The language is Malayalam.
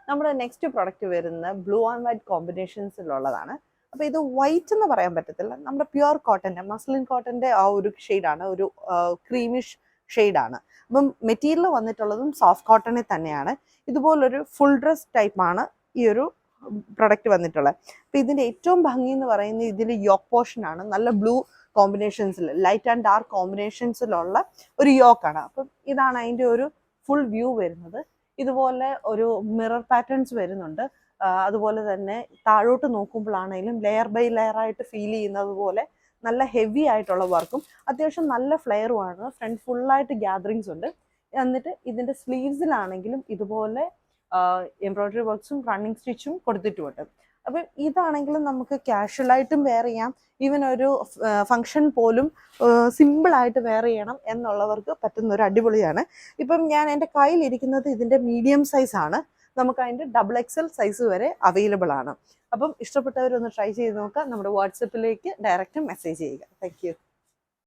നമ്മുടെ നെക്സ്റ്റ് പ്രൊഡക്റ്റ് വരുന്ന ബ്ലൂ ആൻഡ് വൈറ്റ് കോമ്പിനേഷൻസിലുള്ളതാണ്. അപ്പോൾ ഇത് വൈറ്റ് എന്ന് പറയാൻ പറ്റത്തില്ല, നമ്മുടെ പ്യുവർ കോട്ടൻ്റെ മസ്ലിൻ കോട്ടൻ്റെ ആ ഒരു ഷെയ്ഡാണ്, ഒരു ക്രീമിഷ് ഷെയ്ഡാണ്. അപ്പം മെറ്റീരിയൽ വന്നിട്ടുള്ളതും സോഫ്റ്റ് കോട്ടണിൽ തന്നെയാണ്. ഇതുപോലൊരു ഫുൾ ഡ്രസ് ടൈപ്പാണ് ഈ ഒരു പ്രൊഡക്റ്റ് വന്നിട്ടുള്ളത്. അപ്പോൾ ഇതിൻ്റെ ഏറ്റവും ഭംഗി എന്ന് പറയുന്നത് ഇതിൽ യോക്ക് പോർഷനാണ്. നല്ല ബ്ലൂ കോമ്പിനേഷൻസിൽ, ലൈറ്റ് ആൻഡ് ഡാർക്ക് കോമ്പിനേഷൻസിലുള്ള ഒരു യോക്കാണ്. അപ്പം ഇതാണ് അതിൻ്റെ ഒരു ഫുൾ വ്യൂ വരുന്നത്. ഇതുപോലെ ഒരു മിറർ പാറ്റേൺസ് വരുന്നുണ്ട്. അതുപോലെ തന്നെ താഴോട്ട് നോക്കുമ്പോഴാണെങ്കിലും ലെയർ ബൈ ലെയർ ആയിട്ട് ഫീൽ ചെയ്യുന്നത് പോലെ നല്ല ഹെവി ആയിട്ടുള്ള വർക്കും അത്യാവശ്യം നല്ല ഫ്ലെയറുമാണ്. ഫ്രണ്ട് ഫുള്ളായിട്ട് ഗ്യാദറിങ്സ് ഉണ്ട്. എന്നിട്ട് ഇതിൻ്റെ സ്ലീവ്സിലാണെങ്കിലും ഇതുപോലെ എംബ്രോയ്ഡറി വർക്ക്സും റണ്ണിങ് സ്റ്റിച്ചും കൊടുത്തിട്ടുമുണ്ട്. അപ്പം ഇതാണെങ്കിലും നമുക്ക് കാഷ്വലായിട്ടും വെയർ ചെയ്യാം, ഈവൻ ഒരു ഫങ്ഷൻ പോലും സിമ്പിളായിട്ട് വെയർ ചെയ്യണം എന്നുള്ളവർക്ക് പറ്റുന്ന ഒരു അടിപൊളിയാണ്. ഇപ്പം ഞാൻ എൻ്റെ കയ്യിലിരിക്കുന്നത് ഇതിൻ്റെ മീഡിയം സൈസാണ്. നമുക്ക് അതിൻ്റെ XXL സൈസ് വരെ അവൈലബിൾ ആണ്. അപ്പം ഇഷ്ടപ്പെട്ടവരൊന്ന് ട്രൈ ചെയ്ത് നോക്കുക. നമ്മുടെ വാട്സപ്പിലേക്ക് ഡയറക്റ്റ് മെസ്സേജ് ചെയ്യുക. Thank you.